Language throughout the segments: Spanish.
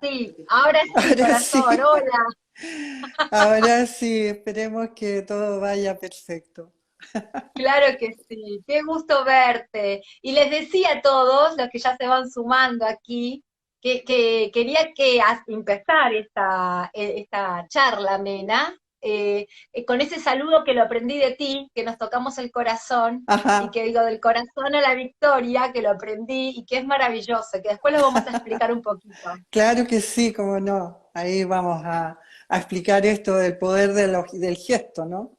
Sí, ahora sí, Ahora corazón, sí, hola. ahora sí, esperemos que todo vaya perfecto. Claro que sí, qué gusto verte. Y les decía a todos los que ya se van sumando aquí que quería que empezar esta charla amena con ese saludo que lo aprendí de ti, que nos tocamos el corazón y Ajá, que digo del corazón a la victoria, que lo aprendí y que es maravilloso, que después lo vamos a explicar un poquito. claro que sí, cómo no. Ahí vamos a explicar esto del poder del gesto, ¿no?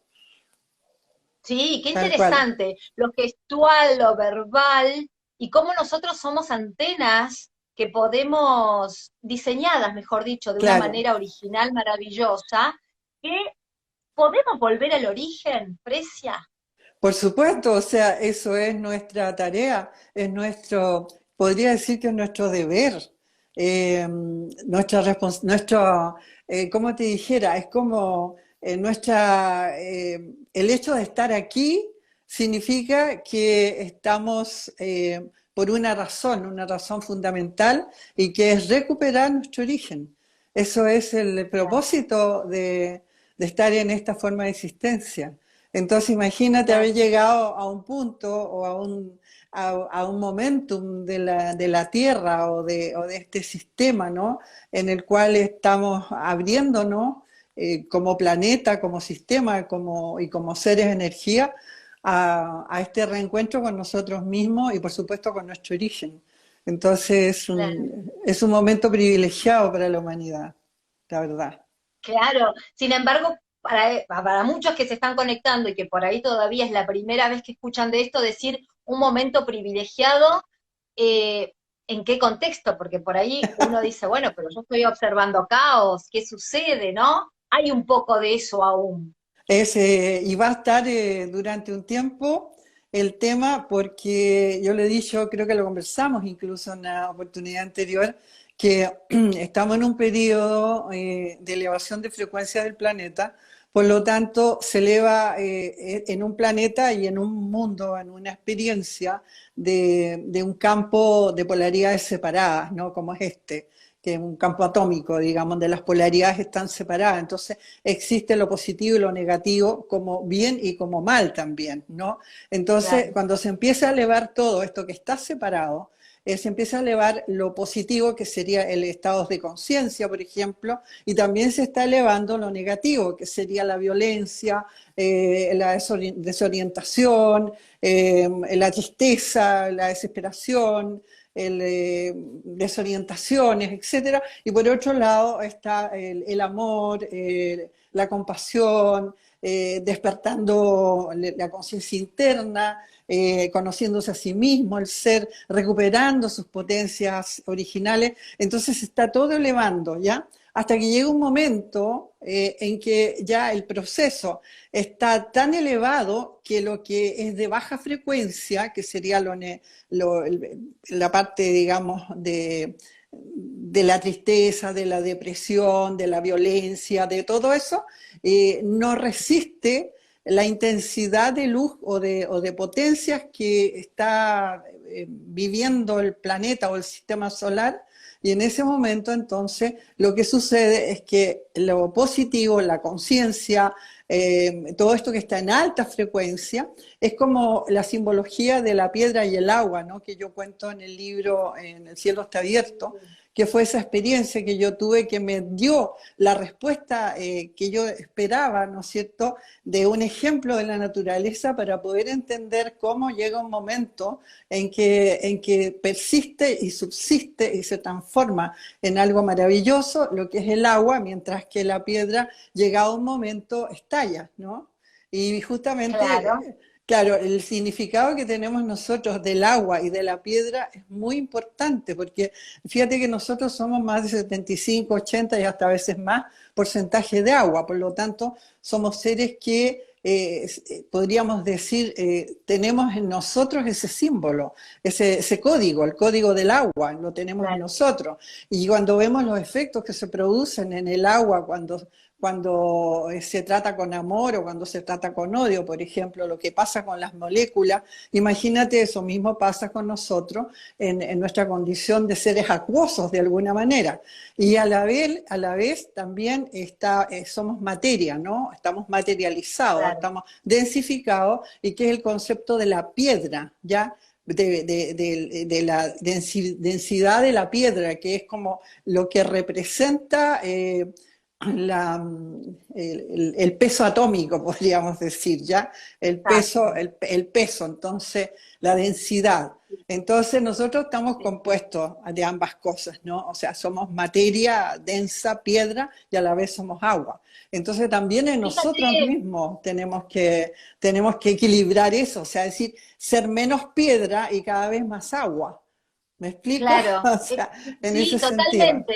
Sí, qué Tal cual. interesante. Lo gestual, lo verbal y cómo nosotros somos antenas que podemos, diseñadas, mejor dicho, de una Claro. manera original, maravillosa, que podemos volver al origen, Precia. Por supuesto, o sea, eso es nuestra tarea, es nuestro, podría decir que es nuestro deber, nuestro, como te dijera, es como el hecho de estar aquí significa que estamos por una razón fundamental y que es recuperar nuestro origen. Eso es el propósito de estar en esta forma de existencia. Entonces imagínate haber Claro. llegado a un punto o a un momentum de la Tierra o de este sistema, ¿no? En el cual estamos abriéndonos como planeta, como sistema y como seres de energía a este reencuentro con nosotros mismos y por supuesto con nuestro origen. Entonces Claro. es un momento privilegiado para la humanidad, la verdad. Claro, sin embargo, para muchos que se están conectando y que por ahí todavía es la primera vez que escuchan de esto, decir un momento privilegiado, eh, ¿en qué contexto? Porque por ahí uno dice, bueno, pero yo estoy observando caos, ¿qué sucede, no? Hay un poco de eso aún. Y va a estar durante un tiempo el tema porque yo le he dicho, creo que lo conversamos incluso en una oportunidad anterior, que estamos en un periodo de elevación de frecuencia del planeta, por lo tanto se eleva en un planeta y en un mundo, en una experiencia de un campo de polaridades separadas, ¿no? Como es este, que es un campo atómico, digamos, donde las polaridades están separadas. Entonces, existe lo positivo y lo negativo como bien y como mal también, ¿no? Entonces, Claro, cuando se empieza a elevar todo esto que está separado, se empieza a elevar lo positivo, que sería el estado de conciencia, por ejemplo, y también se está elevando lo negativo, que sería la violencia, la desorientación, la tristeza, la desesperación, desorientaciones, etcétera. Y por otro lado está el amor, la compasión, despertando la conciencia interna, conociéndose a sí mismo, el ser, recuperando sus potencias originales. Entonces está todo elevando, ¿ya? Hasta que llega un momento en que ya el proceso está tan elevado que lo que es de baja frecuencia, que sería lo, la parte, digamos, de la tristeza, de la depresión, de la violencia, de todo eso, no resiste la intensidad de luz o de potencias que está viviendo el planeta o el sistema solar. Y en ese momento, entonces, lo que sucede es que lo positivo, la conciencia, todo esto que está en alta frecuencia, es como la simbología de la piedra y el agua, ¿no? Que yo cuento en el libro En el cielo está abierto, que fue esa experiencia que yo tuve que me dio la respuesta que yo esperaba, ¿no es cierto?, de un ejemplo de la naturaleza para poder entender cómo llega un momento en que persiste y subsiste y se transforma en algo maravilloso lo que es el agua, mientras que la piedra, llegado un momento, estalla, ¿no? Y claro, justamente, claro, el significado que tenemos nosotros del agua y de la piedra es muy importante, porque fíjate que nosotros somos más de 75, 80 y hasta a veces más porcentaje de agua, por lo tanto, somos seres que podríamos decir, tenemos en nosotros ese símbolo, ese código, el código del agua, lo tenemos en claro. nosotros. Y cuando vemos los efectos que se producen en el agua, cuando se trata con amor o cuando se trata con odio, por ejemplo, lo que pasa con las moléculas, imagínate eso mismo pasa con nosotros en nuestra condición de seres acuosos de alguna manera. Y a la vez también somos materia, ¿no? Estamos materializados, claro, estamos densificados, y que es el concepto de la piedra, ¿ya? De la densidad de la piedra, que es como lo que representa la, el peso atómico, podríamos decir, ¿ya? exacto. El peso, entonces, la densidad. Entonces, nosotros estamos Sí. compuestos de ambas cosas, ¿no? O sea, somos materia densa, piedra, y a la vez somos agua. Entonces, también en nosotros Fíjate, mismos tenemos que equilibrar eso, o sea, decir, ser menos piedra y cada vez más agua. ¿Me explico? claro, O sea, en sí, ese sentido. totalmente.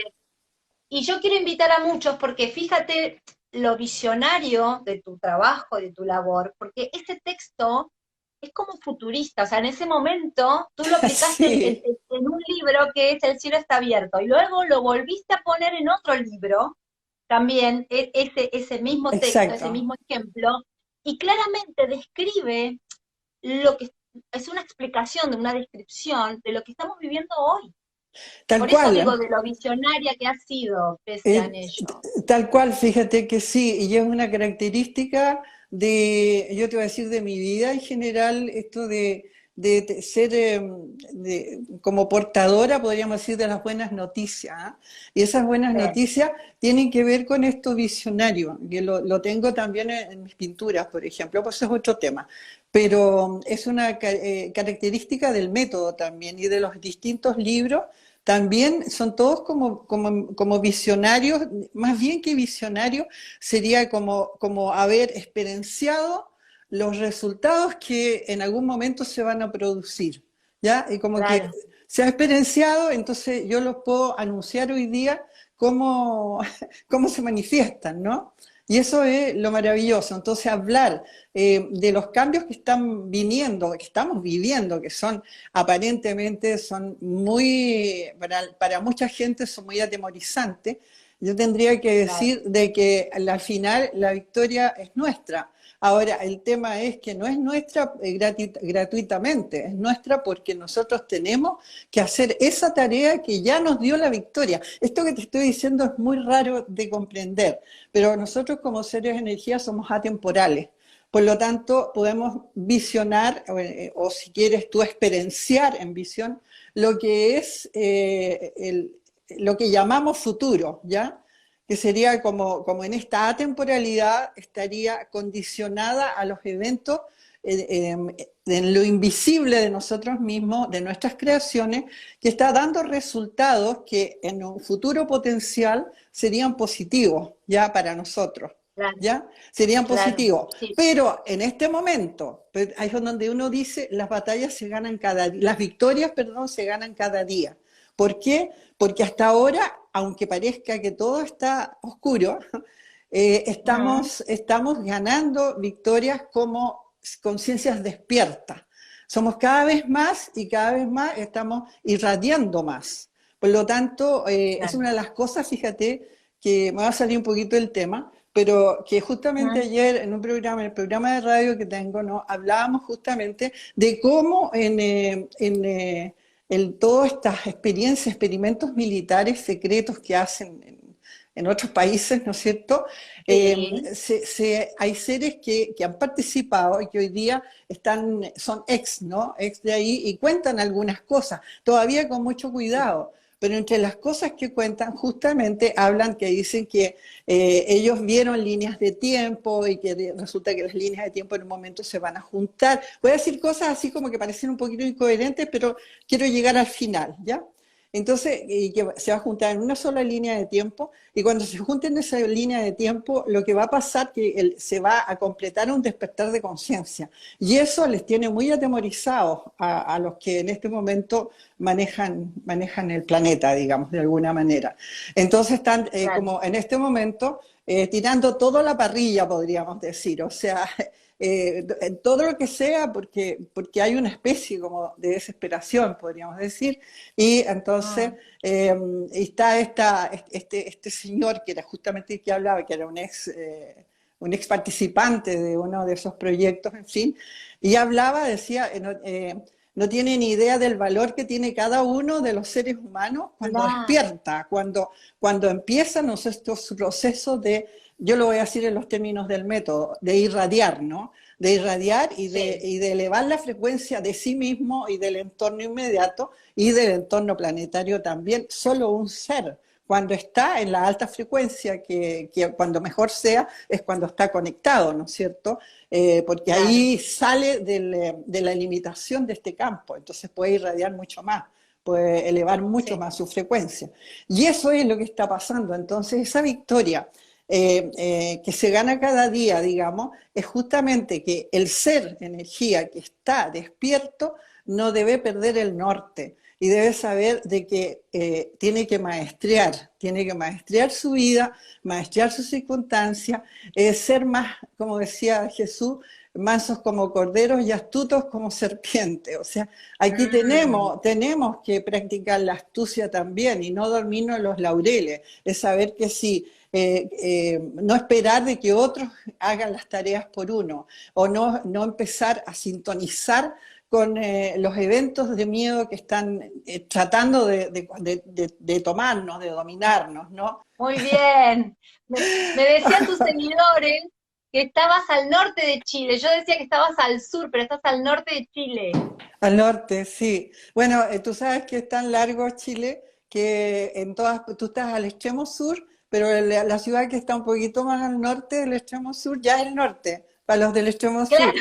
Y yo quiero invitar a muchos porque fíjate lo visionario de tu trabajo, de tu labor, porque este texto es como futurista, o sea, en ese momento tú lo aplicaste Sí, en un libro que es El cielo está abierto, y luego lo volviste a poner en otro libro, también ese mismo texto, ese exacto. mismo ejemplo, y claramente describe lo que es una explicación, de una descripción de lo que estamos viviendo hoy. Tal Por eso cual. digo de lo visionaria que ha sido, pese a Eh, ello. Tal cual, fíjate que sí, y es una característica yo te voy a decir, de mi vida en general, esto de ser como portadora, podríamos decir, de las buenas noticias, ¿ah? Y esas buenas Sí, noticias tienen que ver con esto visionario, que lo tengo también en mis pinturas, por ejemplo, pues es otro tema, pero es una característica del método también y de los distintos libros. También son todos como visionarios, más bien que visionarios, sería como haber experienciado los resultados que en algún momento se van a producir, ¿ya? Y como que claro, se ha experienciado, entonces yo los puedo anunciar hoy día cómo, cómo se manifiestan, ¿no? Y eso es lo maravilloso. Entonces, hablar de los cambios que están viniendo, que estamos viviendo, que son aparentemente son muy, para mucha gente son muy atemorizantes, yo tendría que claro, decir de que al final la victoria es nuestra. Ahora, el tema es que no es nuestra gratuitamente, es nuestra porque nosotros tenemos que hacer esa tarea que ya nos dio la victoria. Esto que te estoy diciendo es muy raro de comprender, pero nosotros como seres de energía somos atemporales. Por lo tanto, podemos visionar, o si quieres tú experienciar en visión, lo que es lo que llamamos futuro, ¿ya? Que sería como en esta atemporalidad estaría condicionada a los eventos en lo invisible de nosotros mismos, de nuestras creaciones, que está dando resultados que en un futuro potencial serían positivos ya para nosotros. claro, ¿Ya? Serían claro. positivos. Sí, Pero en este momento, pues, ahí es donde uno dice, las batallas se ganan cada día, las victorias, perdón, se ganan cada día. ¿Por qué? Porque hasta ahora, aunque parezca que todo está oscuro, mm, estamos ganando victorias como conciencias despiertas. Somos cada vez más y cada vez más estamos irradiando más. Por lo tanto, es claro. una de las cosas, fíjate, que me va a salir un poquito del tema, pero que justamente Mm, ayer en un programa, en el programa de radio que tengo, ¿no? Hablábamos justamente de cómo en todas estas experiencias, experimentos militares secretos que hacen en otros países, ¿no es cierto? sí, Hay seres que han participado y que hoy día son ex, ¿no? Ex de ahí y cuentan algunas cosas, todavía con mucho sí, cuidado. Pero entre las cosas que cuentan, justamente hablan que dicen que ellos vieron líneas de tiempo y que resulta que las líneas de tiempo en un momento se van a juntar. Voy a decir cosas así como que parecen un poquito incoherentes, pero quiero llegar al final, ¿ya? Entonces, y que se va a juntar en una sola línea de tiempo, y cuando se junten en esa línea de tiempo, lo que va a pasar es que se va a completar un despertar de conciencia. Y eso les tiene muy atemorizados a los que en este momento manejan el planeta, digamos, de alguna manera. Entonces están claro. como en este momento tirando toda la parrilla, podríamos decir. O sea, en todo lo que sea, porque hay una especie como de desesperación, podríamos decir, y entonces Mm, está este señor que era justamente el que hablaba, que era un ex participante de uno de esos proyectos, en fin, y hablaba, decía, no tiene ni idea del valor que tiene cada uno de los seres humanos cuando claro, despierta, cuando empiezan estos procesos de, yo lo voy a decir en los términos del método, de irradiar, ¿no? De irradiar sí, y de elevar la frecuencia de sí mismo y del entorno inmediato y del entorno planetario también, solo un ser. Cuando está en la alta frecuencia, que cuando mejor sea, es cuando está conectado, ¿no es cierto? Porque claro, ahí sale de la limitación de este campo, entonces puede irradiar mucho más, puede elevar mucho sí. más su frecuencia. Y eso es lo que está pasando. Entonces, esa victoria que se gana cada día, digamos, es justamente que el ser energía que está despierto no debe perder el norte y debe saber de que tiene que maestrear su vida, maestrear sus circunstancias, ser más, como decía Jesús, mansos como corderos y astutos como serpientes. O sea, aquí Mm, tenemos que practicar la astucia también y no dormirnos en los laureles, es saber que si no esperar de que otros hagan las tareas por uno, o no empezar a sintonizar con los eventos de miedo que están tratando de tomarnos, de dominarnos, ¿no? muy bien. Me decían tus seguidores que estabas al norte de Chile. Yo decía que estabas al sur, pero estás al norte de Chile. Al norte, sí. Bueno, tú sabes que es tan largo Chile que tú estás al extremo sur, pero la ciudad que está un poquito más al norte del extremo sur ya es el norte, para los del extremo sur. Claro,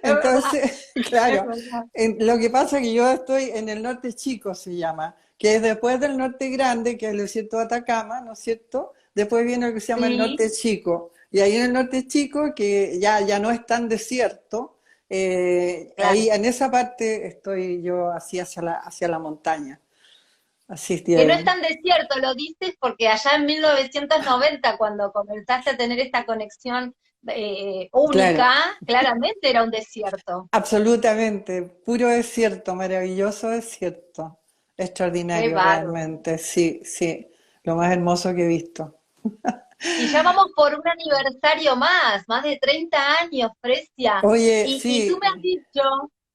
es verdad, Entonces, es claro, verdad. lo que pasa es que yo estoy en el norte chico, se llama, que es después del norte grande, que es el desierto de Atacama, ¿no es cierto? Después viene lo que se llama el Sí, norte chico. Y ahí en el norte chico, que ya no es tan desierto, ahí claro. en esa parte estoy yo así hacia la montaña. Así estoy Que no es ahí. tan desierto, lo dices porque allá en 1990, cuando comenzaste a tener esta conexión Claro, única, claramente era un desierto. absolutamente, puro desierto, maravilloso desierto, Qué extraordinario bárbaro. realmente, sí, sí, lo más hermoso que he visto. Y ya vamos por un aniversario más de 30 años, Fresia. Oye, Y tú sí, me has dicho,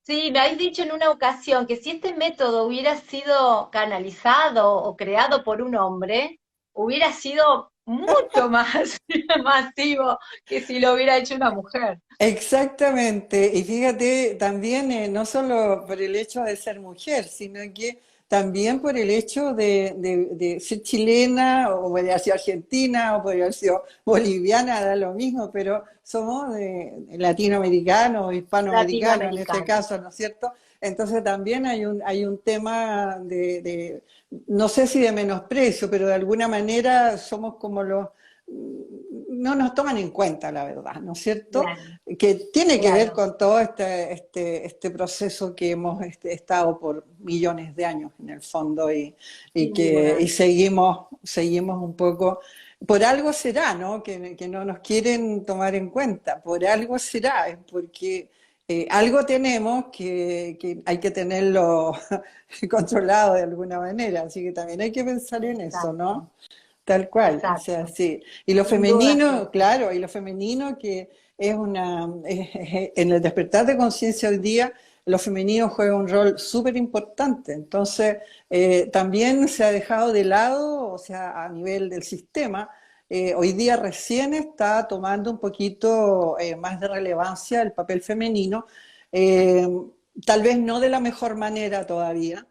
sí, me habéis dicho en una ocasión que si este método hubiera sido canalizado o creado por un hombre, hubiera sido mucho más masivo que si lo hubiera hecho una mujer. exactamente. Y fíjate, también no solo por el hecho de ser mujer, sino que también por el hecho de ser chilena, o podría haber sido argentina, o podría haber sido boliviana, da lo mismo, pero somos de latinoamericanos o hispanoamericanos en este Latinoamericana. caso, ¿no es cierto? Entonces también hay un tema no sé si de menosprecio, pero de alguna manera somos como no nos toman en cuenta, la verdad, ¿no es cierto? Claro, Que tiene que ver claro. con todo este proceso que hemos estado por millones de años en el fondo Sin duda. y seguimos un poco, por algo será, ¿no? Que no nos quieren tomar en cuenta, por algo será, es porque algo tenemos que hay que tenerlo controlado de alguna manera, así que también hay que pensar en eso, Exacto, ¿no? Tal cual, o sea, exacto. sí. Y lo Sin duda, femenino, Fresia. claro, y lo femenino que en el despertar de conciencia hoy día, lo femenino juega un rol súper importante. Entonces, también se ha dejado de lado, o sea, a nivel del sistema, hoy día recién está tomando un poquito más de relevancia el papel femenino, eh, tal vez no de la mejor manera todavía,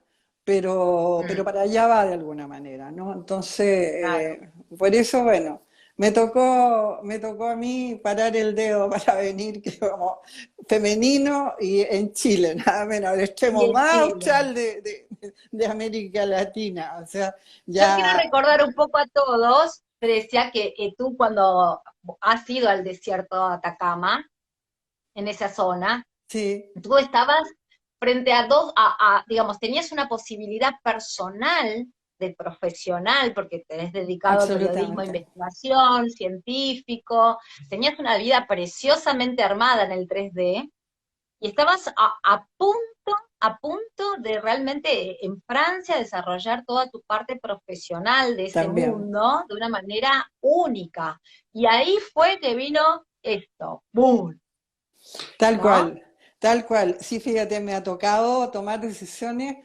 pero Mm, para allá va de alguna manera, ¿no? Entonces, claro. por eso, bueno, me tocó a mí parar el dedo para venir que como femenino y en Chile, nada menos, el Y extremo en más Chile. austral de América Latina. O sea, Yo quiero ya, recordar un poco a todos, Fresia, que tú cuando has ido al desierto de Atacama, en esa zona, sí, tú estabas frente a digamos, tenías una posibilidad personal de profesional, porque tenés dedicado al periodismo, absolutamente. investigación, científico, tenías una vida preciosamente armada en el 3D, y estabas a punto de realmente en Francia desarrollar toda tu parte profesional de ese También. mundo de una manera única. Y ahí fue que vino esto, ¡boom! Tal ¿No? cual, tal cual. Sí, fíjate, me ha tocado tomar decisiones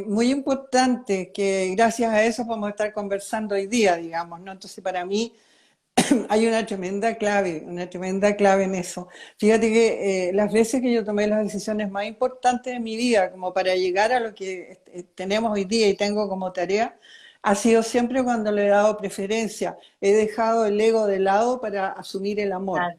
muy importantes que gracias a eso podemos estar conversando hoy día, digamos, ¿no? Entonces, para mí hay una tremenda clave en eso. Fíjate que las veces que yo tomé las decisiones más importantes de mi vida, como para llegar a lo que tenemos hoy día y tengo como tarea, ha sido siempre cuando le he dado preferencia. He dejado el ego de lado para asumir el amor. Claro,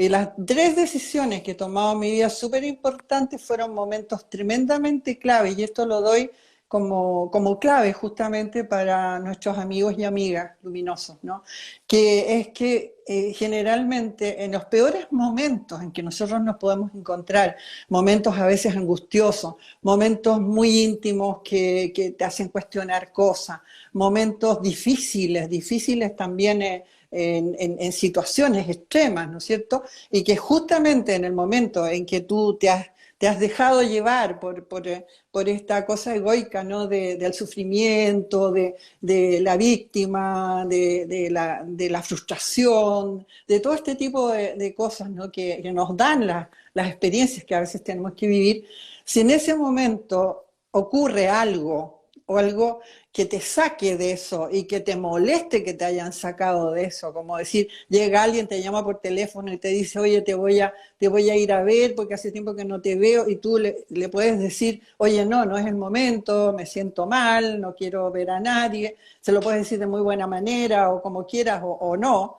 Y las tres decisiones que he tomado en mi vida súper importantes fueron momentos tremendamente claves, y esto lo doy como clave justamente para nuestros amigos y amigas luminosos, ¿no? Que es que generalmente en los peores momentos en que nosotros nos podemos encontrar, momentos a veces angustiosos, momentos muy íntimos que te hacen cuestionar cosas, momentos difíciles también en situaciones extremas, ¿no es cierto? Y que justamente en el momento en que tú te has dejado llevar por esta cosa egoica, ¿no? Del sufrimiento, de la víctima, de la frustración, de todo este tipo de cosas, ¿no? Que nos dan las experiencias que a veces tenemos que vivir. Si en ese momento ocurre algo o algo que te saque de eso y que te moleste que te hayan sacado de eso, como decir, llega alguien, te llama por teléfono y te dice, oye, te voy a ir a ver porque hace tiempo que no te veo, y tú le puedes decir, oye, no, no es el momento, me siento mal, no quiero ver a nadie, se lo puedes decir de muy buena manera o como quieras o no,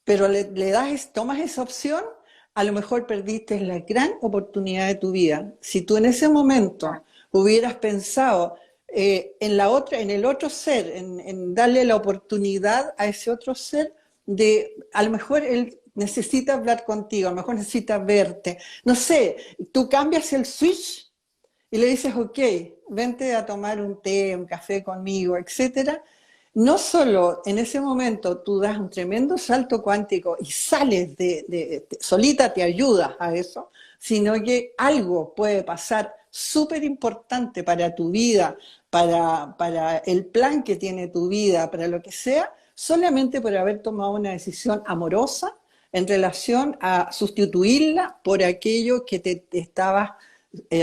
pero le das, tomas esa opción, a lo mejor perdiste la gran oportunidad de tu vida. Si tú en ese momento claro. hubieras pensado en la otra, en el otro ser, en darle la oportunidad a ese otro ser de, a lo mejor él necesita hablar contigo, a lo mejor necesita verte, no sé, tú cambias el switch y le dices, ok, vente a tomar un té, un café conmigo, etcétera. No solo en ese momento tú das un tremendo salto cuántico y sales solita te ayudas a eso, sino que algo puede pasar súper importante para tu vida, para el plan que tiene tu vida, para lo que sea, solamente por haber tomado una decisión amorosa en relación a sustituirla por aquello que te estabas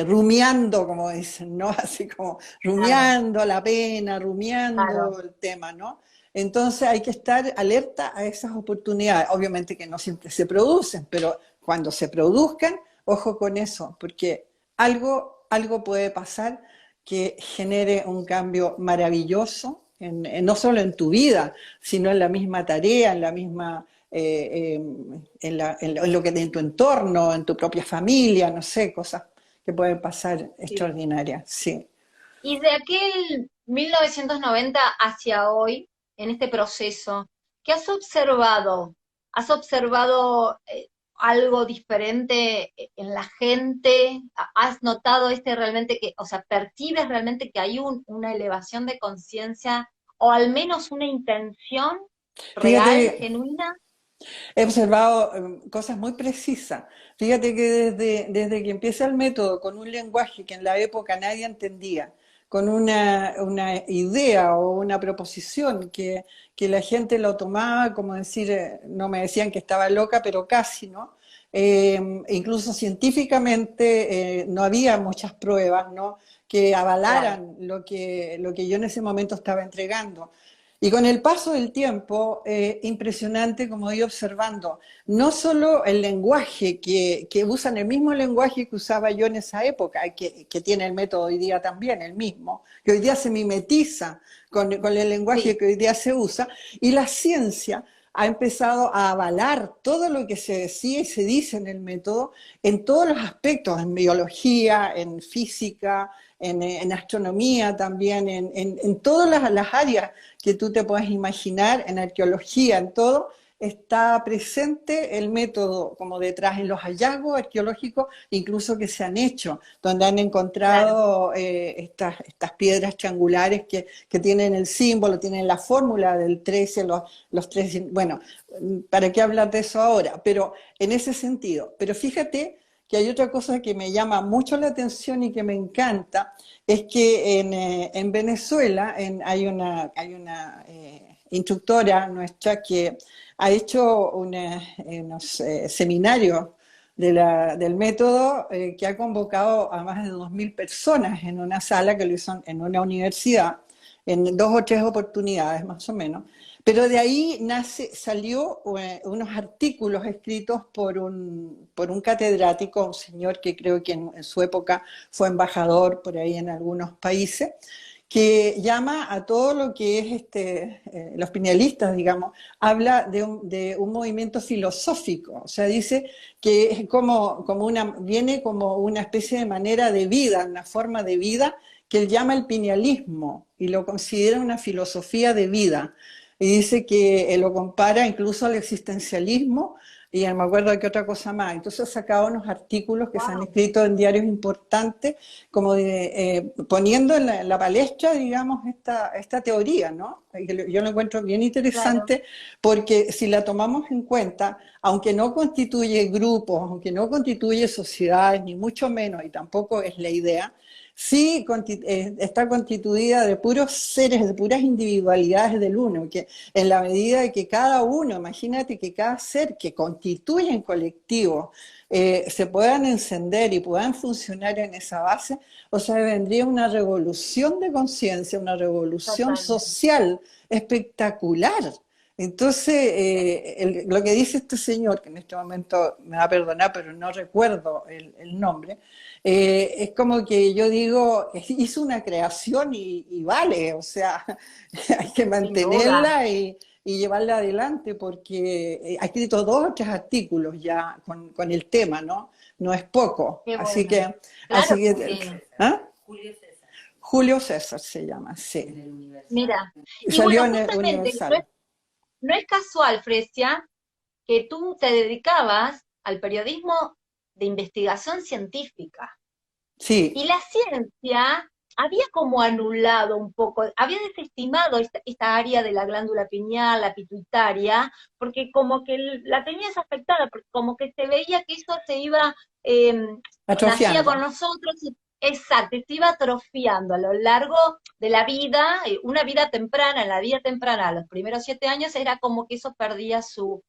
rumiando, como dicen, ¿no? Así como Claro, rumiando la pena, claro. rumiando el tema, ¿no? Entonces hay que estar alerta a esas oportunidades. Obviamente que no siempre se producen, pero cuando se produzcan, ojo con eso, porque algo puede pasar que genere un cambio maravilloso, no solo en tu vida, sino en la misma tarea, en la misma en lo que en tu entorno, en tu propia familia, no sé, cosas que pueden pasar Sí. extraordinarias, sí. Y de aquel 1990 hacia hoy, en este proceso, ¿qué has observado? ¿Has observado algo diferente en la gente? ¿Has notado realmente que, o sea, percibes realmente que hay una elevación de conciencia o al menos una intención real, Fíjate, genuina? he observado cosas muy precisas. Fíjate que desde que empieza el método con un lenguaje que en la época nadie entendía, con una idea o una proposición que la gente lo tomaba como decir, no me decían que estaba loca, pero casi, ¿no? Incluso científicamente no había muchas pruebas, ¿no? Que Claro, avalaran lo que yo en ese momento estaba entregando. Y con el paso del tiempo, impresionante como he ido observando, no solo el lenguaje, que usan el mismo lenguaje que usaba yo en esa época, que tiene el método hoy día también, el mismo, que hoy día se mimetiza con el lenguaje sí, que hoy día se usa, y la ciencia ha empezado a avalar todo lo que se decía y se dice en el método en todos los aspectos, en biología, en física, en astronomía también, en todas las áreas que tú te puedes imaginar, en arqueología, en todo, está presente el método como detrás en los hallazgos arqueológicos, incluso que se han hecho, donde han Claro. encontrado estas piedras triangulares que tienen el símbolo, tienen la fórmula del 13, los 13, bueno, ¿para qué hablar de eso ahora? Pero en ese sentido, pero fíjate que hay otra cosa que me llama mucho la atención y que me encanta, es que en Venezuela hay una instructora nuestra que ha hecho unos seminarios del método que ha convocado a más de 2.000 personas en una sala que lo hizo en una universidad, en 2 o 3 oportunidades más o menos. Pero de ahí salió unos artículos escritos por un catedrático, un señor que creo que en su época fue embajador por ahí en algunos países, que llama a todo lo que es los pinealistas, digamos, habla de un movimiento filosófico, o sea, dice que es viene como una especie de manera de vida, una forma de vida que él llama el pinealismo y lo considera una filosofía de vida. Y dice que lo compara incluso al existencialismo y me acuerdo de que otra cosa más. Entonces ha sacado unos artículos que se han Wow. escrito en diarios importantes, como poniendo en la palestra, digamos, esta teoría, ¿no? Yo lo encuentro bien Claro, interesante porque si la tomamos en cuenta, aunque no constituye grupos, aunque no constituye sociedades, ni mucho menos, y tampoco es la idea, sí está constituida de puros seres, de puras individualidades del uno, que en la medida de que cada uno, imagínate que cada ser que constituye en colectivo se puedan encender y puedan funcionar en esa base, o sea, vendría una revolución de conciencia, una revolución totalmente. social espectacular. Entonces, lo que dice este señor, que en este momento me va a perdonar, pero no recuerdo el nombre, es como que yo digo, hizo una creación y vale, o sea, hay que Sin duda. mantenerla y llevarla adelante porque ha escrito 2 o 3 artículos ya con el tema, ¿no? No es poco. Qué Así bueno. que, Claro, así que, porque, ¿ah? Julio César se llama, sí. mira, y Salió bueno, en el justamente, Universal. no es casual, Frecia, que tú te dedicabas al periodismo de investigación científica. Sí, Y la ciencia había como anulado un poco, había desestimado esta área de la glándula pineal, la pituitaria, porque como que la tenías afectada, porque como que se veía que eso se iba, eh, nacía atrofiando. con nosotros, exacto, y se iba atrofiando a lo largo de la vida, una vida temprana, en la vida temprana, los primeros 7 años, era como que eso perdía su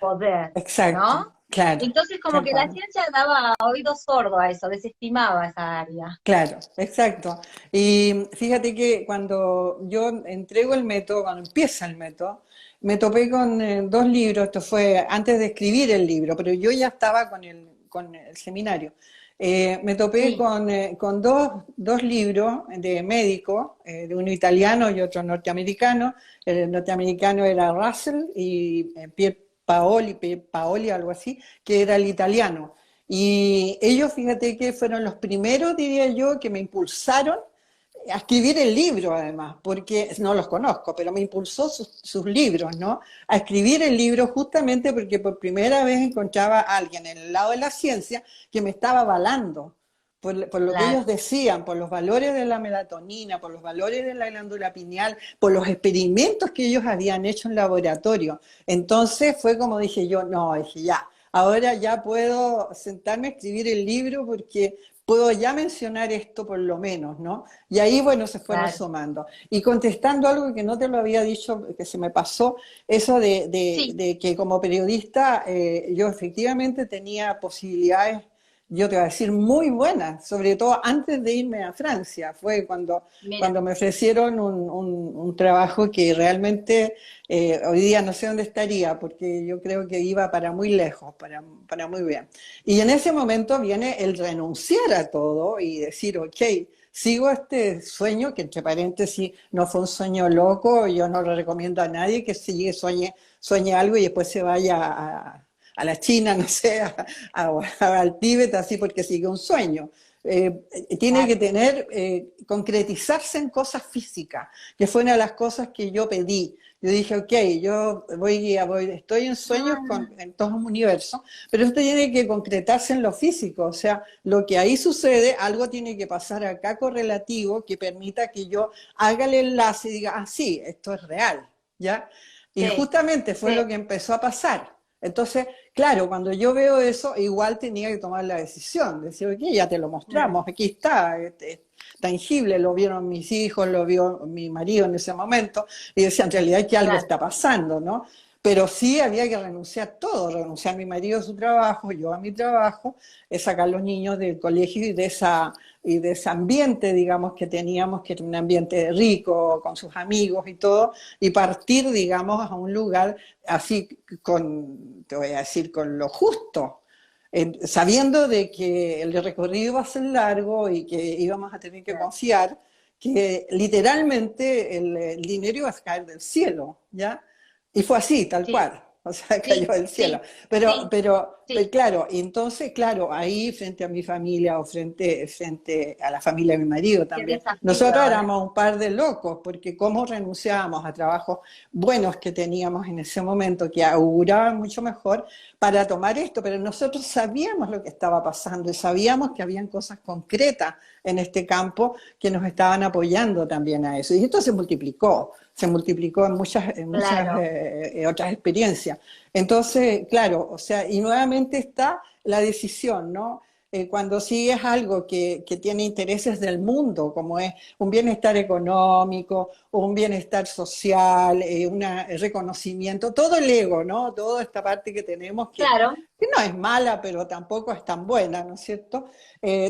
poder, Exacto, ¿no? claro, Entonces como tal que la cual. ciencia daba oído sordo a eso, desestimaba esa área. Claro, exacto. Y fíjate que cuando yo entrego el método, cuando empieza el método, me topé con 2 libros, esto fue antes de escribir el libro, pero yo ya estaba con el seminario. Me topé Sí, con dos libros de médico, de uno italiano y otro norteamericano. El norteamericano era Russell y Pier Paoli, algo así, que era el italiano. Y ellos, fíjate que fueron los primeros, diría yo, que me impulsaron a escribir el libro, además, porque no los conozco, pero me impulsó sus libros, ¿no? A escribir el libro justamente porque por primera vez encontraba a alguien en el lado de la ciencia que me estaba avalando por lo que claro, ellos decían, por los valores de la melatonina, por los valores de la glándula pineal, por los experimentos que ellos habían hecho en laboratorio. Entonces fue como dije yo, no, dije ya, ahora ya puedo sentarme a escribir el libro porque puedo ya mencionar esto por lo menos, ¿no? Y ahí, bueno, se fueron claro. sumando. Y contestando algo que no te lo había dicho, que se me pasó, eso Sí, de que como periodista yo efectivamente tenía posibilidades, yo te voy a decir, muy buenas, sobre todo antes de irme a Francia. Fue mira, cuando me ofrecieron un trabajo que realmente hoy día no sé dónde estaría, porque yo creo que iba para muy lejos, para muy bien. Y en ese momento viene el renunciar a todo y decir, ok, sigo este sueño, que entre paréntesis no fue un sueño loco, yo no lo recomiendo a nadie que sigue, sueñe algo y después se vaya a la China, no sé, al Tíbet, así porque sigue un sueño. tiene claro. que tener, concretizarse en cosas físicas, que fue una de las cosas que yo pedí. Yo dije, ok, yo estoy en sueños Ah, en todo un universo, pero esto tiene que concretarse en lo físico, o sea, lo que ahí sucede, algo tiene que pasar acá correlativo que permita que yo haga el enlace y diga, ah, sí, esto es real, ¿ya? Y sí, justamente fue lo sí, que empezó a pasar. Entonces, claro, cuando yo veo eso, igual tenía que tomar la decisión, decir, ok, ya te lo mm, mostramos, aquí está, tangible, lo vieron mis hijos, lo vio mi marido en ese momento, y decía, en realidad que algo claro, está pasando, ¿no? Pero sí había que renunciar a todo, renunciar a mi marido a su trabajo, yo a mi trabajo, sacar a los niños del colegio y de ese ambiente, digamos, que teníamos, que era un ambiente rico, con sus amigos y todo, y partir, digamos, a un lugar así te voy a decir, con lo justo, sabiendo de que el recorrido iba a ser largo y que íbamos a tener que claro. confiar que literalmente el dinero iba a caer del cielo, ¿ya? Y fue así, tal Sí, cual, o sea, cayó sí, del cielo. sí, sí, Pero sí, claro, entonces, claro, ahí frente a mi familia o frente a la familia de mi marido qué también, nosotros desafío, ¿eh? éramos un par de locos, porque cómo renunciábamos a trabajos buenos que teníamos en ese momento, que auguraban mucho mejor, para tomar esto, pero nosotros sabíamos lo que estaba pasando y sabíamos que habían cosas concretas en este campo que nos estaban apoyando también a eso. Y esto se multiplicó en muchas Claro. otras experiencias. Entonces, claro, o sea, y nuevamente está la decisión, ¿no? Cuando sigues algo que tiene intereses del mundo, como es un bienestar económico, un bienestar social, un reconocimiento, todo el ego, ¿no? Toda esta parte que tenemos Claro, que no es mala, pero tampoco es tan buena, ¿no es cierto?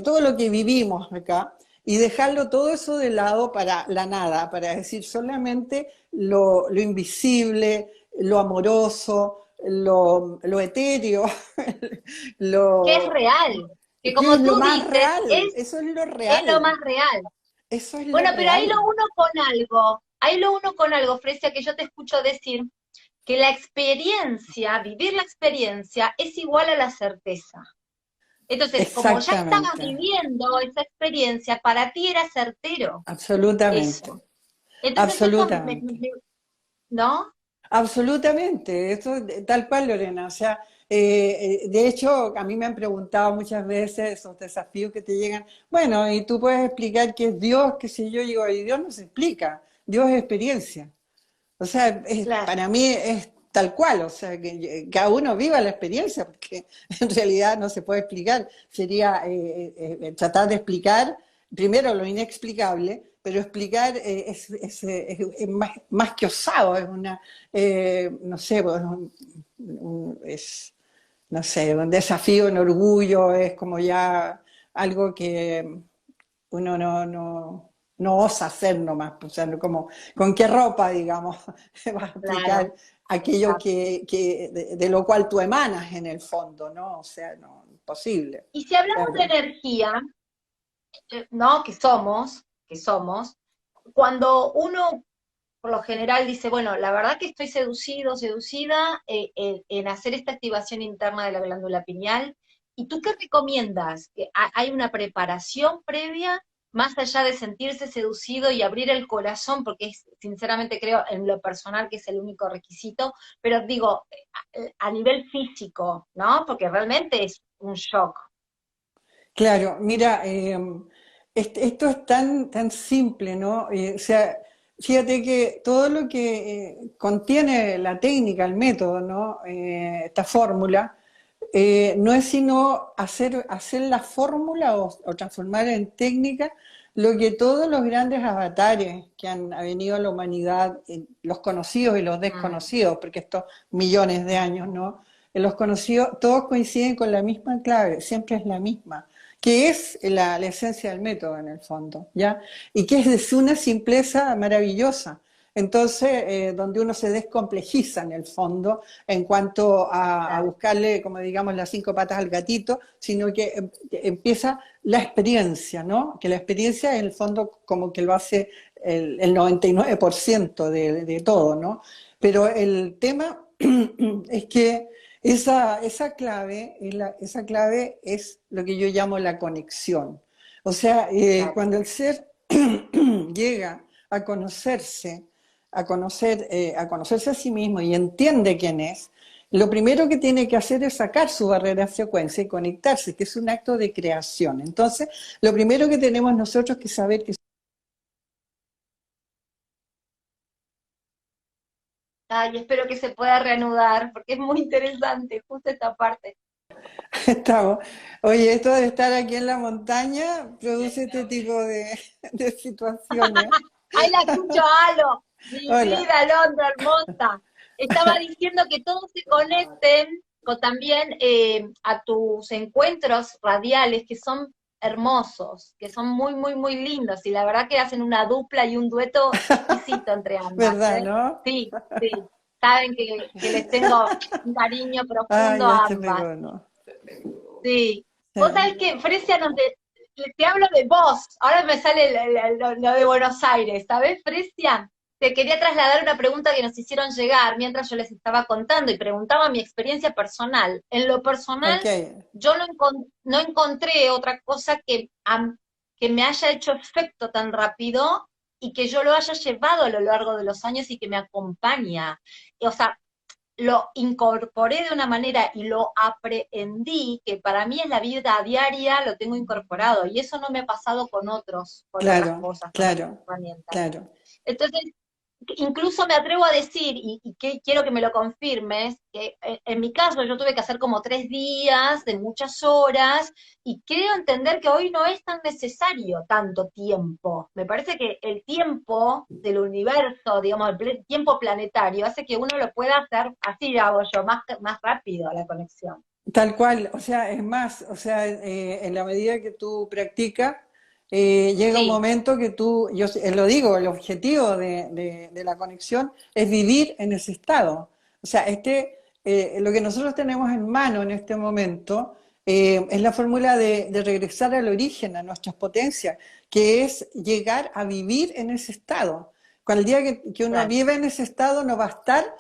Todo lo que vivimos acá, y dejarlo todo eso de lado para la nada, para decir solamente lo invisible, lo amoroso, lo etéreo, que es lo, real, que que es como lo tú más dices, real, eso es lo es lo más real, real. eso es lo Bueno, pero ahí lo real. uno con algo, ahí lo uno con algo, Frecia, que yo te escucho decir que la experiencia, vivir la experiencia, es igual a la certeza. Entonces, como ya estabas Exactamente, viviendo esa experiencia, para ti era certero absolutamente, eso. Entonces, absolutamente. ¿no? Absolutamente, eso tal cual, Lorena. O sea, de hecho, a mí me han preguntado muchas veces esos desafíos que te llegan. Bueno, y tú puedes explicar qué es Dios, qué sé yo, digo, y Dios no se explica, Dios es experiencia. O sea, Claro. para mí es tal cual, o sea, que cada uno viva la experiencia, porque en realidad no se puede explicar. Sería tratar de explicar primero lo inexplicable, pero explicar es más que osado, es una, no sé, pues, es, no sé, un desafío, un orgullo, es como ya algo que uno no osa hacer nomás, pues, o sea, como con qué ropa, digamos, vas a Claro. explicar aquello de lo cual tú emanas en el fondo, ¿no? O sea, no, imposible. Y si hablamos de Claro. energía, ¿no? Que somos, cuando uno por lo general dice, bueno, la verdad que estoy seducido, seducida en hacer esta activación interna de la glándula pineal. ¿Y tú qué recomiendas? ¿Que hay una preparación previa más allá de sentirse seducido y abrir el corazón? Porque sinceramente creo en lo personal que es el único requisito, pero digo, a nivel físico, ¿no? Porque realmente es un shock. Claro, mira, esto es tan simple, ¿no? O sea, fíjate que todo lo que contiene la técnica, el método, ¿no? Esta fórmula, no es sino hacer la fórmula o transformar en técnica lo que todos los grandes avatares que han venido a la humanidad, los conocidos y los Mm, desconocidos, porque estos millones de años, ¿no? Los conocidos, todos coinciden con la misma clave, siempre es la misma, que es la esencia del método en el fondo, ¿ya? Y que es de una simpleza maravillosa. Entonces, donde uno se descomplejiza en el fondo en cuanto a claro, buscarle, como digamos, las cinco patas al gatito, sino que empieza la experiencia, ¿no? Que la experiencia en el fondo como que lo hace el 99% de todo, ¿no? Pero el tema es que esa clave es lo que yo llamo la conexión. O sea, Claro. cuando el ser llega a conocerse, a conocerse a sí mismo y entiende quién es, lo primero que tiene que hacer es sacar su barrera de frecuencia y conectarse, que es un acto de creación. Entonces, lo primero que tenemos nosotros que saber que Ay, espero que se pueda reanudar, porque es muy interesante justo esta parte. estamos. Oye, esto de estar aquí en la montaña produce este tipo de situaciones. ¡Ay, la escucho, Alo! Mi Hola. vida, Alondra, hermosa. Estaba diciendo que todos se conecten con también a tus encuentros radiales, que son hermosos, que son muy, muy, muy lindos, y la verdad que hacen una dupla y un dueto exquisito entre ambas, ¿Verdad, ¿eh? no? Sí, sí. Saben que les tengo un cariño profundo Ay, a este ambas. pegó, no. Sí. Sí. Vos sabés que Fresia te hablo de vos. Ahora me sale lo de Buenos Aires, ¿sabés, Fresia? Te quería trasladar una pregunta que nos hicieron llegar mientras yo les estaba contando y preguntaba mi experiencia personal. En lo Ok, personal, yo no encontré otra cosa que me haya hecho efecto tan rápido y que yo lo haya llevado a lo largo de los años y que me acompaña. O sea, lo incorporé de una manera y lo aprendí, que para mí es la vida diaria, lo tengo incorporado. Y eso no me ha pasado con otras claro, cosas, con otras claro, herramientas. claro. Entonces, incluso me atrevo a decir, y que quiero que me lo confirmes, que en mi caso yo tuve que hacer como 3 días de muchas horas, y creo entender que hoy no es tan necesario tanto tiempo. Me parece que el tiempo del universo, digamos, el tiempo planetario, hace que uno lo pueda hacer, así lo hago yo, más rápido la conexión. Tal cual, o sea, es más, o sea, en la medida que tú practicas, llega un Sí, momento que tú, yo lo digo, el objetivo de la conexión es vivir en ese estado. O sea, lo que nosotros tenemos en mano en este momento es la fórmula de regresar al origen, a nuestras potencias, que es llegar a vivir en ese estado. Cuando el día que uno claro. vive en ese estado no va a estar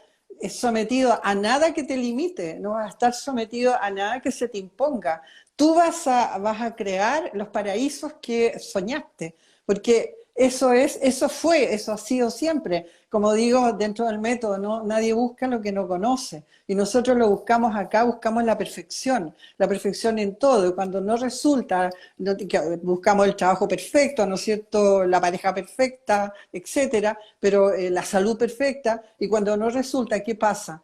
sometido a nada que te limite, no vas a estar sometido a nada que se te imponga. Tú vas a crear los paraísos que soñaste, porque eso ha sido siempre. Como digo dentro del método, ¿no? Nadie busca lo que no conoce. Y nosotros lo buscamos acá, buscamos la perfección en todo. Y cuando no resulta, buscamos el trabajo perfecto, ¿no es cierto? La pareja perfecta, etcétera, pero la salud perfecta. Y cuando no resulta, ¿qué pasa?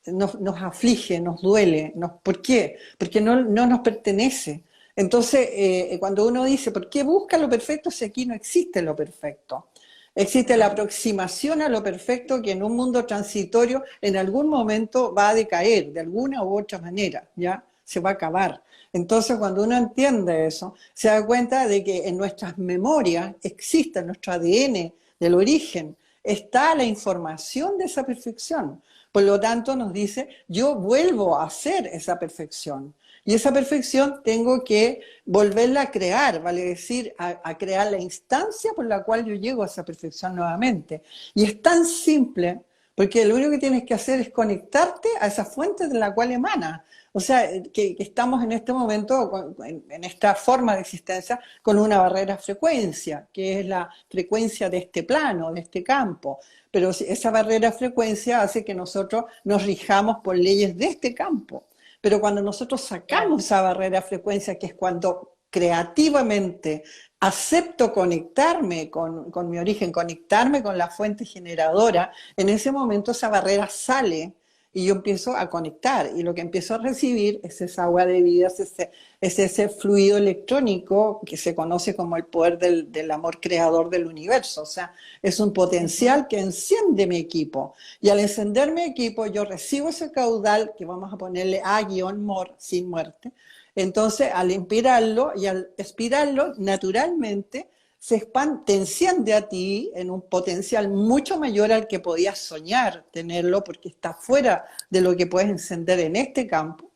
Nos aflige, nos duele. ¿Por qué? Porque no nos pertenece. Entonces, cuando uno dice, ¿por qué busca lo perfecto si aquí no existe lo perfecto? Existe la Claro. aproximación a lo perfecto que en un mundo transitorio en algún momento va a decaer, de alguna u otra manera, ¿ya? Se va a acabar. Entonces, cuando uno entiende eso, se da cuenta de que en nuestras memorias existe, en nuestro ADN del origen, está la información de esa perfección. Por lo tanto, nos dice, yo vuelvo a hacer esa perfección. Y esa perfección tengo que volverla a crear, vale decir, a crear la instancia por la cual yo llego a esa perfección nuevamente. Y es tan simple, porque lo único que tienes que hacer es conectarte a esa fuente de la cual emana. O sea, que estamos en este momento, en esta forma de existencia, con una barrera frecuencia, que es la frecuencia de este plano, de este campo. Pero esa barrera frecuencia hace que nosotros nos rijamos por leyes de este campo. Pero cuando nosotros Claro. sacamos esa barrera de frecuencia, que es cuando creativamente acepto conectarme con mi origen, conectarme con la fuente generadora, en ese momento esa barrera sale y yo empiezo a conectar y lo que empiezo a recibir es esa agua de vida, es ese fluido electrónico que se conoce como el poder del amor creador del universo. O sea, es un Ujú. potencial que enciende mi equipo. Y al encender mi equipo, yo recibo ese caudal que vamos a ponerle A-mor, sin muerte. Entonces, al inspirarlo y al expirarlo, naturalmente se expande, te enciende a ti en un potencial mucho mayor al que podías soñar tenerlo, porque está fuera de lo que puedes encender en este campo.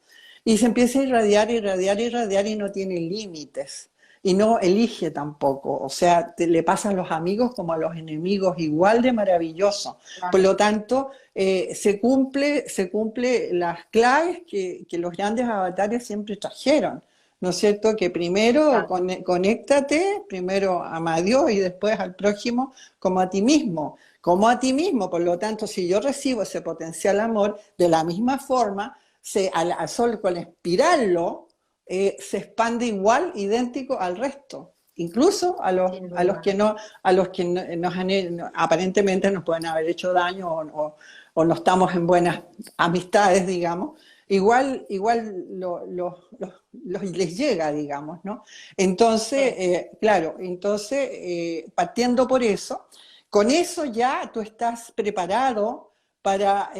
Y se empieza a irradiar, irradiar, irradiar y no tiene límites. Y no elige tampoco. O sea, le pasa a los amigos como a los enemigos, igual de maravilloso. Por Claro. lo tanto, se cumple las claves que los grandes avatares siempre trajeron. ¿no es cierto? Que primero Claro, conéctate, primero ama a Dios y después al prójimo como a ti mismo. Como a ti mismo, por lo tanto, si yo recibo ese potencial amor, de la misma forma, al sol con espirarlo, se expande igual, idéntico al resto. Incluso sin a los duda. que no, a los que nos aparentemente nos pueden haber hecho daño o no estamos en buenas amistades, digamos, igual les llega, digamos, ¿no? Entonces, Sí, claro, entonces, partiendo por eso, con eso ya tú estás preparado para,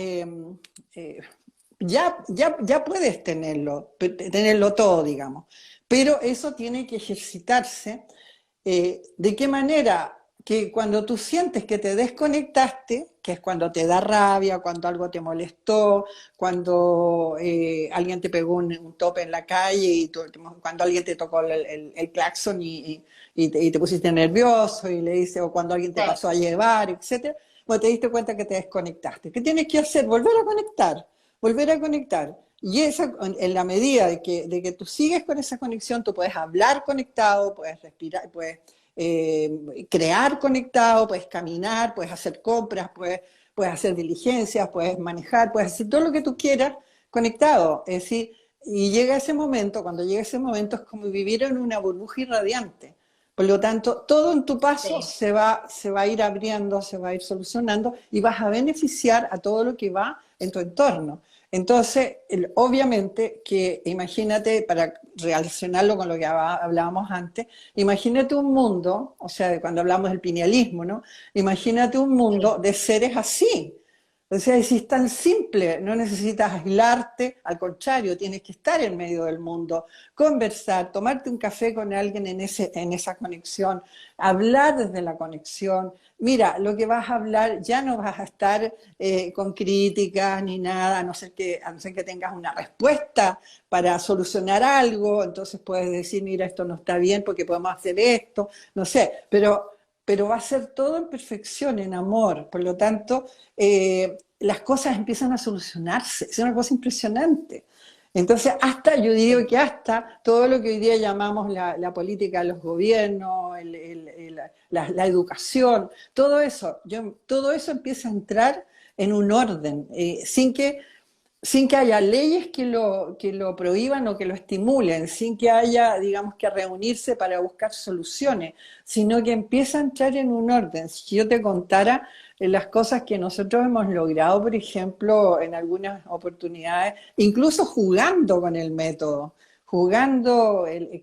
ya puedes tenerlo todo, digamos, pero eso tiene que ejercitarse. ¿De qué manera? Que cuando tú sientes que te desconectaste, que es cuando te da rabia, cuando algo te molestó, cuando alguien te pegó un tope en la calle, cuando alguien te tocó el claxon y te pusiste nervioso y le dice, o cuando alguien te sí, pasó a llevar, etcétera, bueno, te diste cuenta que te desconectaste. ¿Qué tienes que hacer? Volver a conectar, volver a conectar. Y en la medida de que tú sigues con esa conexión, tú puedes hablar conectado, puedes respirar, puedes crear conectado, puedes caminar, puedes hacer compras, puedes hacer diligencias, puedes manejar, puedes hacer todo lo que tú quieras conectado. Es decir, y llega ese momento, cuando llega ese momento es como vivir en una burbuja irradiante. Por lo tanto, todo en tu paso sí, se va a ir abriendo, se va a ir solucionando y vas a beneficiar a todo lo que va en tu entorno. Entonces, obviamente que imagínate, para relacionarlo con lo que hablábamos antes, imagínate un mundo, o sea, cuando hablamos del pinealismo, ¿no? Imagínate un sí. mundo de seres así. O sea, si es tan simple, no necesitas aislarte, al contrario, tienes que estar en medio del mundo, conversar, tomarte un café con alguien en esa conexión, hablar desde la conexión. Mira, lo que vas a hablar ya no vas a estar con críticas ni nada, a no ser que tengas una respuesta para solucionar algo, entonces puedes decir, mira, esto no está bien porque podemos hacer esto, no sé, pero va a ser todo en perfección, en amor. Por lo tanto, las cosas empiezan a solucionarse. Es una cosa impresionante. Entonces, yo digo Sí. que hasta todo lo que hoy día llamamos la política de los gobiernos, la educación, todo eso empieza a entrar en un orden, sin que haya leyes que lo prohíban o que lo estimulen, sin que haya, digamos, que reunirse para buscar soluciones, sino que empieza a entrar en un orden. Si yo te contara las cosas que nosotros hemos logrado, por ejemplo, en algunas oportunidades, incluso jugando con el método,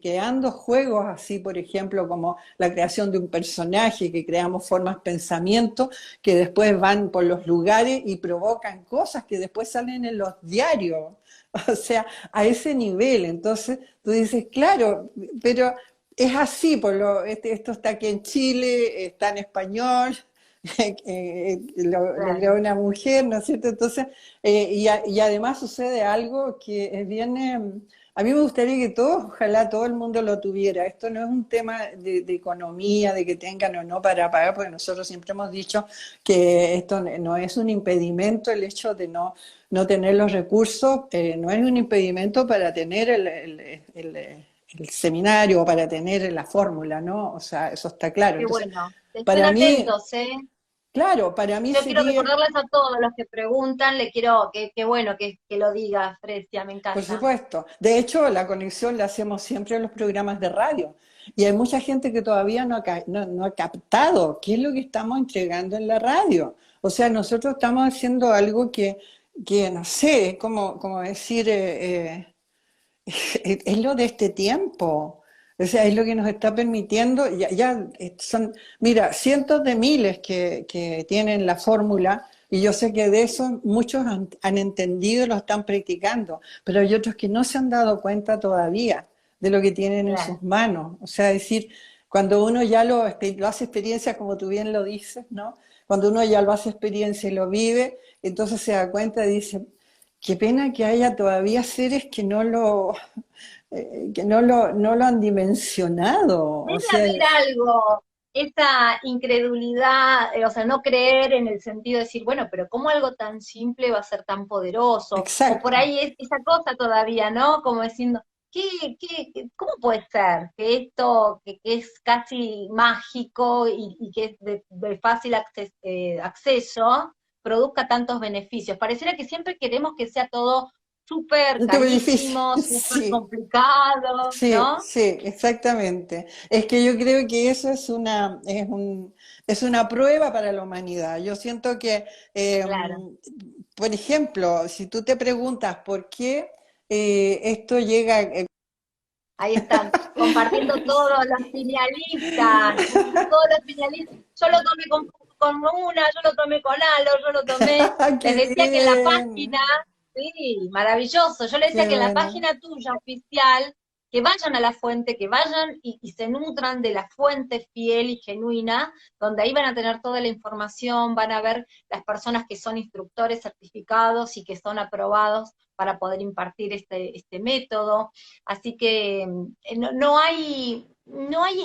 creando juegos así, por ejemplo, como la creación de un personaje, que creamos formas, pensamientos, que después van por los lugares y provocan cosas que después salen en los diarios. O sea, a ese nivel. Entonces, tú dices, claro, pero es así, esto está aquí en Chile, está en español, lo creó Claro. una mujer, ¿no es cierto? Entonces, y además sucede algo que viene, a mí me gustaría que todos, ojalá todo el mundo lo tuviera. Esto no es un tema de economía, de que tengan o no para pagar, porque nosotros siempre hemos dicho que esto no es un impedimento, el hecho de no tener los recursos, no es un impedimento para tener el seminario o para tener la fórmula, ¿no? O sea, eso está claro. Qué Entonces, bueno. Estén para mí, atentos, ¿eh? claro, para mí Yo quiero sería, recordarles a todos los que preguntan, le quiero, que bueno que lo diga, Frecia, me por encanta. supuesto. De hecho, la conexión la hacemos siempre en los programas de radio. Y hay mucha gente que todavía no ha captado qué es lo que estamos entregando en la radio. O sea, nosotros estamos haciendo algo que no sé, es como decir, es lo de este tiempo. O sea, es lo que nos está permitiendo, son, mira, cientos de miles que tienen la fórmula, y yo sé que de eso muchos han entendido y lo están practicando, pero hay otros que no se han dado cuenta todavía de lo que tienen en Claro. sus manos. O sea, es decir, cuando uno ya lo hace experiencia, como tú bien lo dices, ¿no? Cuando uno ya lo hace experiencia y lo vive, entonces se da cuenta y dice, qué pena que haya todavía seres que no lo han dimensionado. O Debe sea, haber algo, esa incredulidad, o sea, no creer en el sentido de decir, bueno, pero ¿cómo algo tan simple va a ser tan poderoso? O por exacto. ahí es esa cosa todavía, ¿no? Como diciendo, ¿Cómo puede ser que esto, que es casi mágico y que es de fácil acceso, produzca tantos beneficios? Pareciera que siempre queremos que sea todo súper Muy difícil, carísimo, súper sí. complicado, Sí, ¿no? sí, exactamente. Es que yo creo que eso es una prueba para la humanidad. Yo siento que, eh, Claro. por ejemplo, si tú te preguntas por qué esto llega, Ahí están, compartiendo todos los señalistas, todos los señalistas. Yo lo tomé con una, yo lo tomé con Alo, yo lo tomé. Les qué decía que en la página, bien, sí, maravilloso. Yo les decía qué que en la bueno, página tuya oficial, que vayan a la fuente, que vayan y se nutran de la fuente fiel y genuina, donde ahí van a tener toda la información, van a ver las personas que son instructores certificados y que son aprobados para poder impartir este método. Así que no hay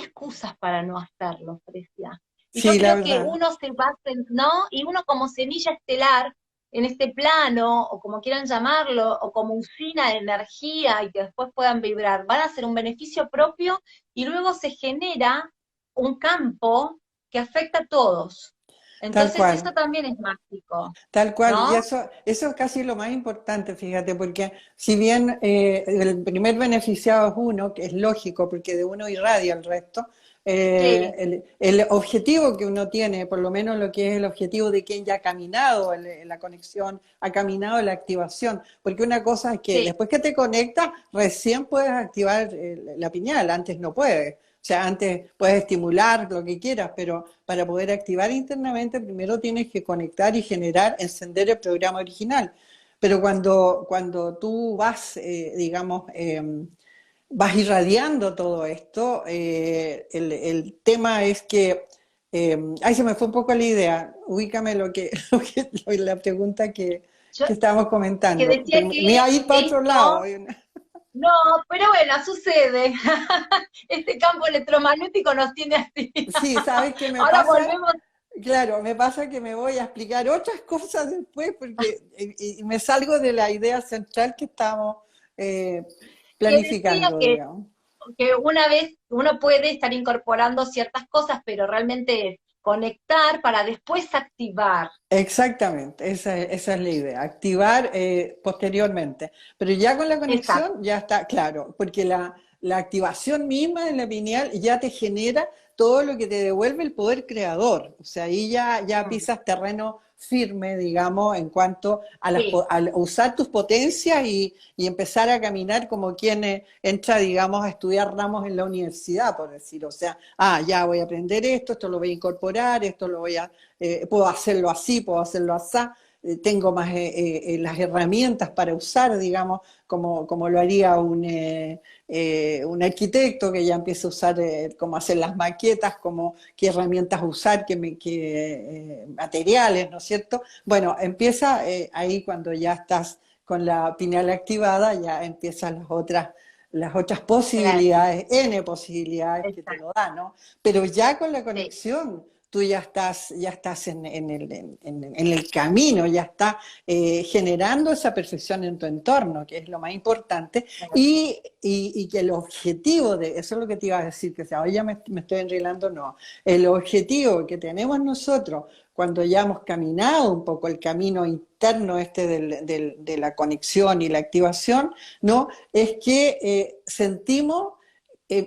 excusas para no hacerlo, Precia. Y yo sí, la creo que verdad, uno se va, ¿no? Y uno como semilla estelar en este plano, o como quieran llamarlo, o como usina de energía y que después puedan vibrar, van a ser un beneficio propio y luego se genera un campo que afecta a todos. tal Entonces eso cual. también es mágico, Tal cual, y ¿no? eso es casi lo más importante, fíjate, porque si bien el primer beneficiado es uno, que es lógico, porque de uno irradia el resto, Sí, el objetivo que uno tiene, por lo menos lo que es el objetivo de quien ya ha caminado en la conexión, ha caminado en la activación, porque una cosa es que sí, después que te conectas, recién puedes activar la piñal, antes no puedes. O sea, antes puedes estimular lo que quieras, pero para poder activar internamente, primero tienes que conectar y generar, encender el programa original. Pero cuando tú vas, digamos, vas irradiando todo esto, el tema es que, ay, se me fue un poco la idea, ubícame la pregunta yo que estábamos que comentando, decía me iba que a ir para otro lado. esto. No, pero bueno, sucede. Este campo electromagnético nos tiene así. Sí, ¿sabes qué me Ahora pasa? volvemos. Claro, me pasa que me voy a explicar otras cosas después porque y me salgo de la idea central que estamos eh, Que decía planificando, digamos. que una vez uno puede estar incorporando ciertas cosas, pero realmente es conectar para después activar. Exactamente, esa es la idea, activar posteriormente. Pero ya con la Exacto. conexión ya está claro, porque la activación misma de la pineal ya te genera todo lo que te devuelve el poder creador. O sea, ahí ya Mm, pisas terreno firme, digamos, en cuanto a, sí, a usar tus potencias y empezar a caminar como quien entra, digamos, a estudiar ramos en la universidad, por decir. O sea, ya voy a aprender esto, esto lo voy a incorporar, esto lo voy a puedo hacerlo así, puedo hacerlo así, tengo más las herramientas para usar, digamos, como lo haría un arquitecto que ya empieza a usar cómo hacer las maquetas, como qué herramientas usar, qué materiales, ¿no es cierto? Bueno, empieza ahí cuando ya estás con la pineal activada, ya empiezan las otras claro, posibilidades, N posibilidades que te lo exacto. dan, ¿no? Pero ya con la Sí, conexión, tú ya estás en el camino, ya estás generando esa perfección en tu entorno, que es lo más importante, claro. y que el objetivo de, eso es lo que te iba a decir, que si ahora ya me estoy enrilando, no, el objetivo que tenemos nosotros cuando ya hemos caminado un poco el camino interno este de la conexión y la activación, ¿no? Es que sentimos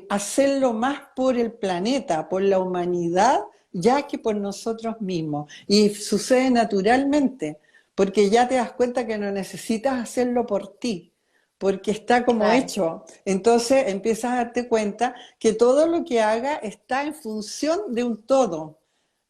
hacerlo más por el planeta, por la humanidad, ya que por nosotros mismos. Y sucede naturalmente, porque ya te das cuenta que no necesitas hacerlo por ti, porque está como Claro. hecho. Entonces empiezas a darte cuenta que todo lo que haga está en función de un todo.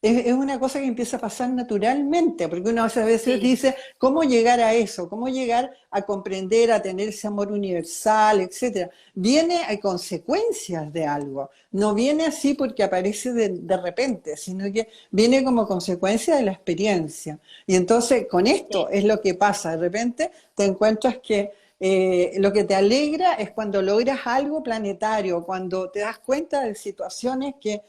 Es una cosa que empieza a pasar naturalmente, porque uno a veces Sí, dice, ¿cómo llegar a eso? ¿Cómo llegar a comprender, a tener ese amor universal, etcétera? Viene a consecuencias de algo, no viene así porque aparece de repente, sino que viene como consecuencia de la experiencia. Y entonces con esto sí, es lo que pasa, de repente te encuentras que lo que te alegra es cuando logras algo planetario, cuando te das cuenta de situaciones que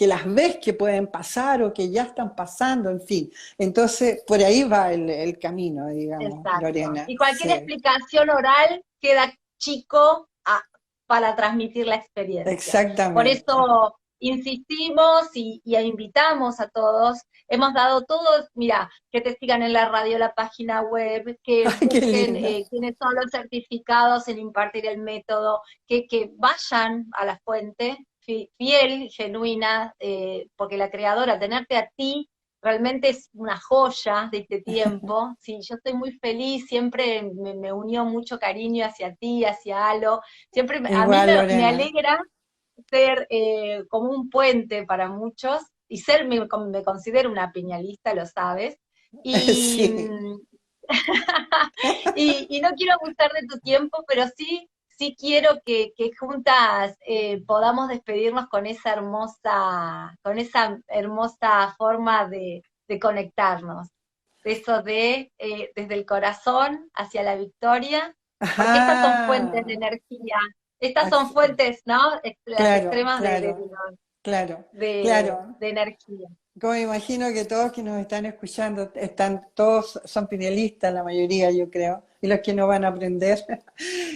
las ves que pueden pasar o que ya están pasando, en fin. Entonces, por ahí va el camino, digamos, exacto. Lorena. Y cualquier Sí. explicación oral queda chico para transmitir la experiencia. Por Exactamente. eso insistimos y invitamos a todos. Hemos dado todos, mira, que te sigan en la radio, la página web, que Ay, qué busquen lindo. quiénes son los certificados en impartir el método, que vayan a la fuente fiel, genuina, porque la creadora, tenerte a ti, realmente es una joya de este tiempo. Sí, yo estoy muy feliz, siempre me unió mucho cariño hacia ti, hacia Alo. Siempre a mí Igual, me Lorena. alegra ser como un puente para muchos, y me considero una piñalista, lo sabes, y, Sí. y no quiero abusar de tu tiempo, pero sí quiero que juntas podamos despedirnos con esa hermosa forma de conectarnos, de eso de desde el corazón hacia la victoria, porque estas son fuentes de Ajá. energía, estas son fuentes, ¿no? Las Claro, extremas claro, claro, claro. de energía. Como me imagino que todos que nos están escuchando están, todos son pinelistas, la mayoría yo creo, y los que no van a aprender.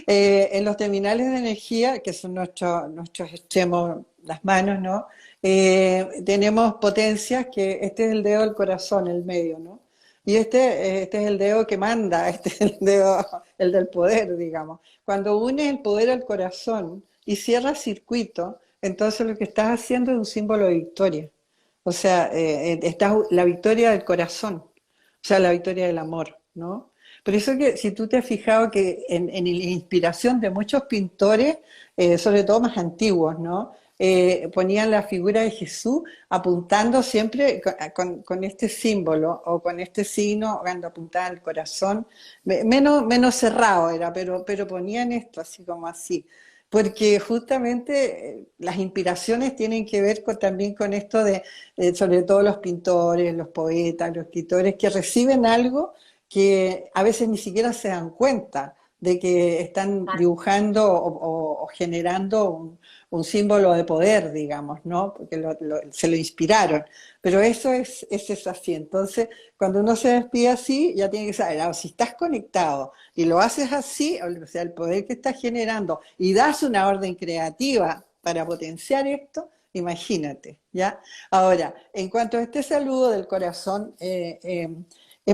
En los terminales de energía, que son nuestros extremos, las manos, ¿no? Tenemos potencias que este es el dedo del corazón, el medio, ¿no? Y este es el dedo que manda, este es el dedo, el del poder, digamos. Cuando unes el poder al corazón y cierras circuito, entonces lo que estás haciendo es un símbolo de victoria. O sea, la victoria del corazón, o sea, la victoria del amor, ¿no? Por eso que si tú te has fijado que en la inspiración de muchos pintores, sobre todo más antiguos, ¿no? Ponían la figura de Jesús apuntando siempre con este símbolo o con este signo, cuando apuntaba al corazón, menos cerrado era, pero ponían esto así como así porque justamente las inspiraciones tienen que ver también con esto de, sobre todo los pintores, los poetas, los escritores, que reciben algo que a veces ni siquiera se dan cuenta de que están dibujando o generando un símbolo de poder, digamos, ¿no? Porque se lo inspiraron. Pero eso es así. Entonces, cuando uno se despide así, ya tiene que saber, ah, si estás conectado y lo haces así, o sea, el poder que estás generando, y das una orden creativa para potenciar esto, imagínate, ¿ya? Ahora, en cuanto a este saludo del corazón,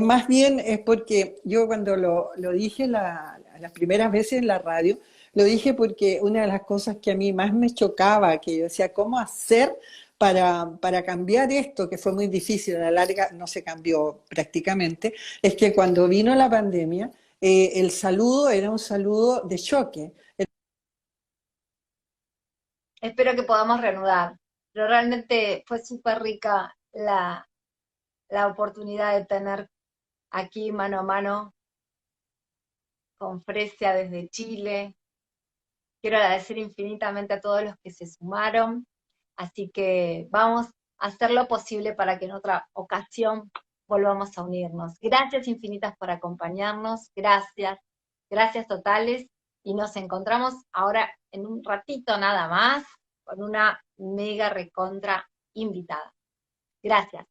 más bien es porque yo cuando lo dije las primeras veces en la radio, lo dije porque una de las cosas que a mí más me chocaba, que yo decía, ¿cómo hacer para cambiar esto, que fue muy difícil, a la larga no se cambió prácticamente, es que cuando vino la pandemia, el saludo era un saludo de choque. Espero que podamos reanudar, pero realmente fue súper rica la oportunidad de tener aquí mano a mano con Fresia desde Chile. Quiero agradecer infinitamente a todos los que se sumaron, así que vamos a hacer lo posible para que en otra ocasión volvamos a unirnos. Gracias infinitas por acompañarnos, gracias totales, y nos encontramos ahora en un ratito nada más con una mega recontra invitada. Gracias.